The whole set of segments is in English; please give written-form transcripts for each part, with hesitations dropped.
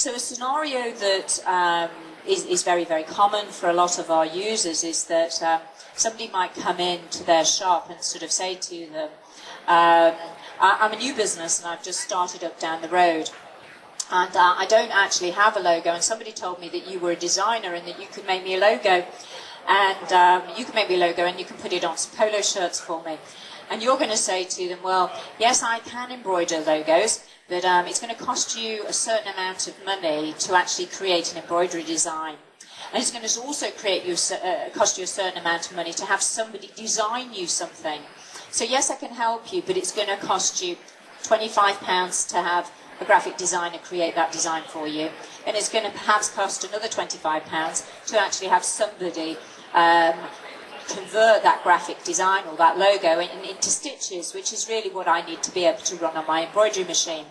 So a scenario that is very, very common for a lot of our users is that somebody might come into their shop and sort of say to them, I'm a new business and I've just started up down the road. And I don't actually have a logo, and somebody told me that you were a designer and that you could make me a logo. And you can make me a logo and you can put it on some polo shirts for me. And you're going to say to them, well, yes, I can embroider logos, but it's going to cost you a certain amount of money to actually create an embroidery design. And it's going to also cost you a certain amount of money to have somebody design you something. So yes, I can help you, but it's going to cost you £25 to have a graphic designer create that design for you. And it's going to perhaps cost another £25 to actually have somebody convert that graphic design or that logo into stitches, which is really what I need to be able to run on my embroidery machine.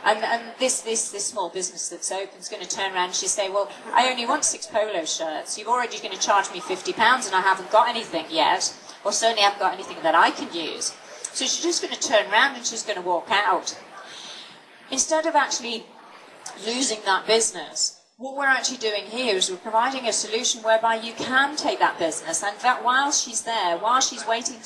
And this small business that's open is going to turn around and she'll say, well, I only want 6 polo shirts. You've already going to charge me £50 and I haven't got anything yet, or certainly haven't got anything that I can use. So she's just going to turn around and she's going to walk out. Instead of actually losing that business, what we're actually doing here is we're providing a solution whereby you can take that business, and that while she's there, while she's waiting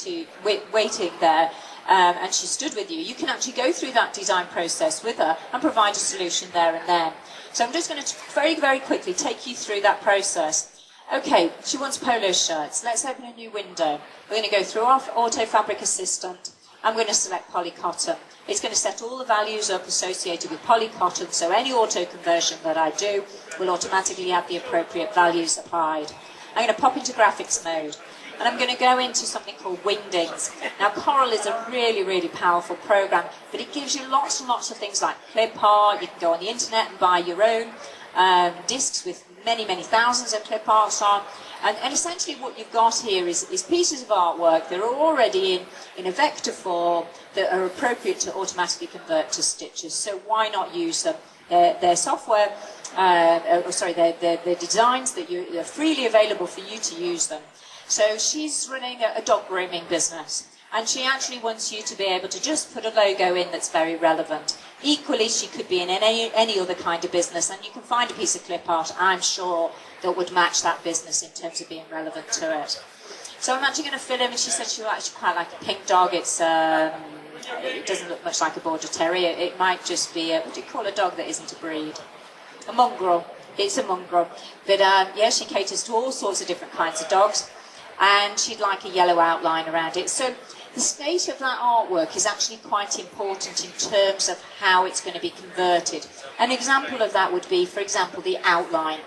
there, and she stood with you, you can actually go through that design process with her and provide a solution there and then. So I'm just going to very, very quickly take you through that process. Okay, she wants polo shirts. Let's open a new window. We're going to go through our Auto Fabric Assistant. I'm going to select polycotton. It's going to set all the values up associated with polycotton, so any auto conversion that I do will automatically have the appropriate values applied. I'm going to pop into graphics mode, and I'm going to go into something called Wingdings. Now, Coral is a really, really powerful program, but it gives you lots and lots of things like clip art. You can go on the internet and buy your own discs with many, many thousands of clip arts on. And essentially what you've got here is pieces of artwork that are already in a vector form that are appropriate to automatically convert to stitches. So why not use them? Their software, their designs that are freely available for you to use them. So she's running a dog grooming business, and she actually wants you to be able to just put a logo in that's very relevant. Equally, she could be in any other kind of business, and you can find a piece of clip art, I'm sure, that would match that business in terms of being relevant to it. So I'm actually going to fill in, and she said she would actually quite like a pink dog. It doesn't look much like a border terrier. It might just be what do you call a dog that isn't a breed? A mongrel. It's a mongrel. But yeah, she caters to all sorts of different kinds of dogs, and she'd like a yellow outline around it. So the state of that artwork is actually quite important in terms of how it's going to be converted. An example of that would be, for example, the outline.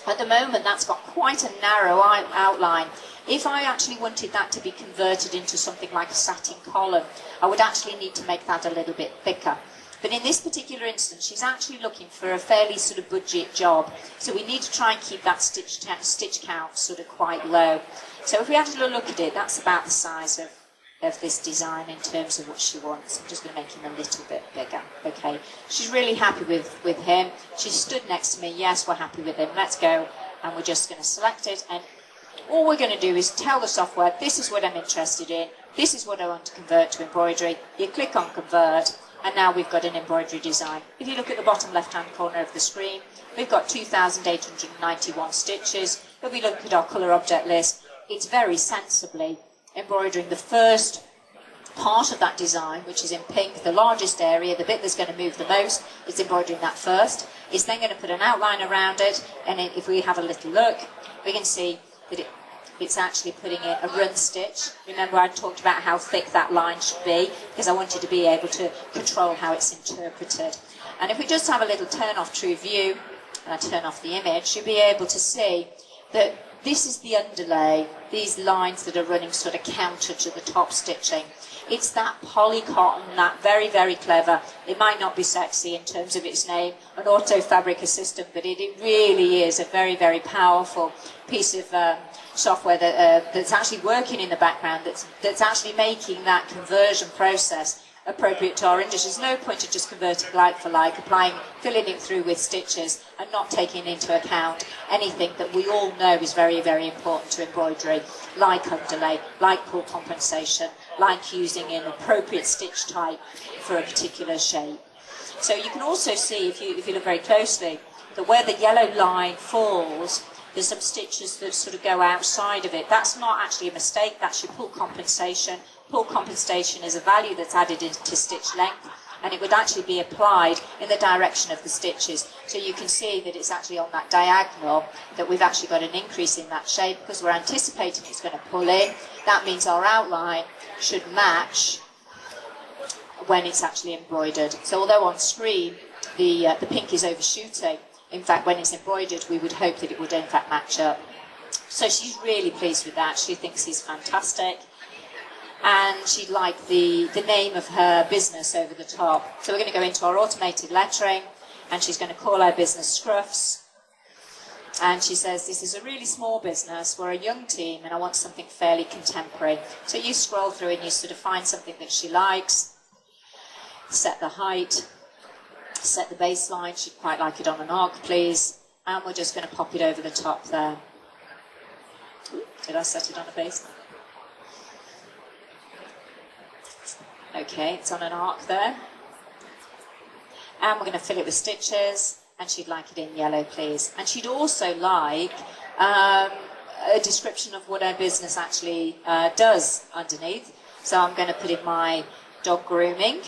At the moment, that's got quite a narrow outline. If I actually wanted that to be converted into something like a satin column, I would actually need to make that a little bit thicker. But in this particular instance, she's actually looking for a fairly sort of budget job. So we need to try and keep that stitch count sort of quite low. So if we actually look at it, that's about the size of this design in terms of what she wants. I'm just going to make him a little bit bigger. Okay, she's really happy with him. She stood next to me. Yes, we're happy with him. Let's go. And we're just going to select it. And all we're going to do is tell the software, this is what I'm interested in. This is what I want to convert to embroidery. You click on convert, and now we've got an embroidery design. If you look at the bottom left-hand corner of the screen, we've got 2,891 stitches. If we look at our colour object list, it's very sensibly embroidering the first part of that design, which is in pink, the largest area, the bit that's going to move the most, it's embroidering that first. It's then going to put an outline around it, and if we have a little look, we can see that it's actually putting in a run stitch. Remember, I talked about how thick that line should be, because I wanted to be able to control how it's interpreted. And if we just have a little turn off true view, and I turn off the image, you'll be able to see that this is the underlay, these lines that are running sort of counter to the top stitching. It's that polycotton, that very, very clever. It might not be sexy in terms of its name, an auto fabric assistant, but it really is a very, very powerful piece of software that's actually working in the background, that's actually making that conversion process appropriate to our industry. There's no point of just converting like for like, filling it through with stitches and not taking into account anything that we all know is very, very important to embroidery, like underlay, like pull compensation, like using an appropriate stitch type for a particular shape. So you can also see, if you look very closely, that where the yellow line falls, there's some stitches that sort of go outside of it. That's not actually a mistake, that's your pull compensation. Pull compensation is a value that's added into stitch length, and it would actually be applied in the direction of the stitches. So you can see that it's actually on that diagonal that we've actually got an increase in that shape because we're anticipating it's going to pull in. That means our outline should match when it's actually embroidered. So although on screen the pink is overshooting, in fact when it's embroidered we would hope that it would in fact match up. So she's really pleased with that. She thinks he's fantastic. And she'd like the name of her business over the top. So we're going to go into our automated lettering, and she's going to call our business Scruffs. And she says, this is a really small business, we're a young team, and I want something fairly contemporary. So you scroll through and you sort of find something that she likes, set the height, set the baseline. She'd quite like it on an arc, please. And we're just going to pop it over the top there. Ooh, did I set it on a baseline? Okay, it's on an arc there. And we're going to fill it with stitches, and she'd like it in yellow, please. And she'd also like a description of what her business actually does underneath. So I'm going to put in my dog grooming.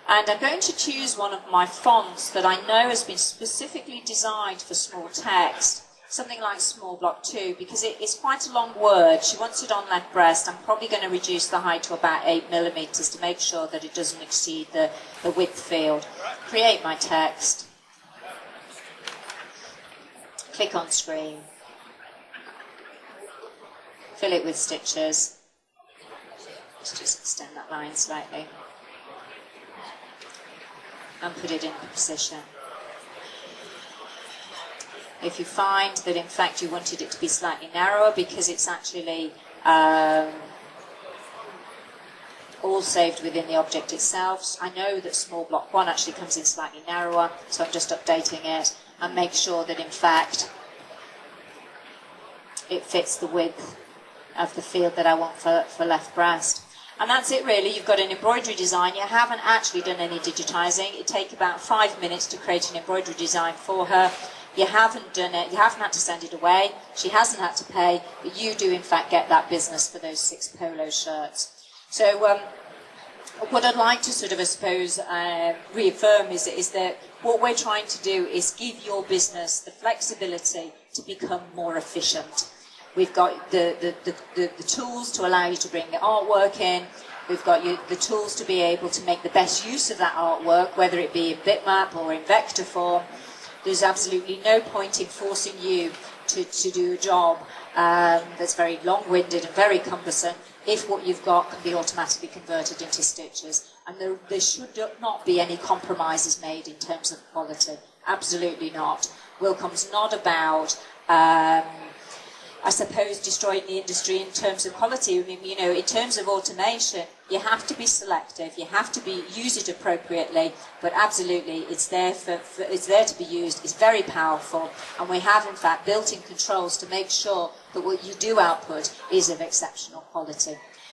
And I'm going to choose one of my fonts that I know has been specifically designed for small text. Something like small block 2, because it's quite a long word. She wants it on left breast. I'm probably going to reduce the height to about 8 millimeters to make sure that it doesn't exceed the width field. Create my text. Click on screen. Fill it with stitches. Let's just extend that line slightly. And put it in position. If you find that in fact you wanted it to be slightly narrower because it's actually all saved within the object itself. I know that small block 1 actually comes in slightly narrower, so I'm just updating it and make sure that in fact it fits the width of the field that I want for left breast. And that's it really. You've got an embroidery design. You haven't actually done any digitizing. It takes about 5 minutes to create an embroidery design for her. You haven't done it, you haven't had to send it away, she hasn't had to pay, but you do in fact get that business for those 6 polo shirts. So what I'd like to sort of, I suppose, reaffirm is that what we're trying to do is give your business the flexibility to become more efficient. We've got the tools to allow you to bring the artwork in. We've got the tools to be able to make the best use of that artwork, whether it be in bitmap or in vector form. There's absolutely no point in forcing you to do a job that's very long-winded and very cumbersome if what you've got can be automatically converted into stitches. And there should not be any compromises made in terms of quality. Absolutely not. Wilcom's not about I suppose, destroying the industry in terms of quality. I mean, you know, in terms of automation, you have to be selective, you have to use it appropriately, but absolutely, it's there it's there to be used. It's very powerful, and we have, in fact, built-in controls to make sure that what you do output is of exceptional quality.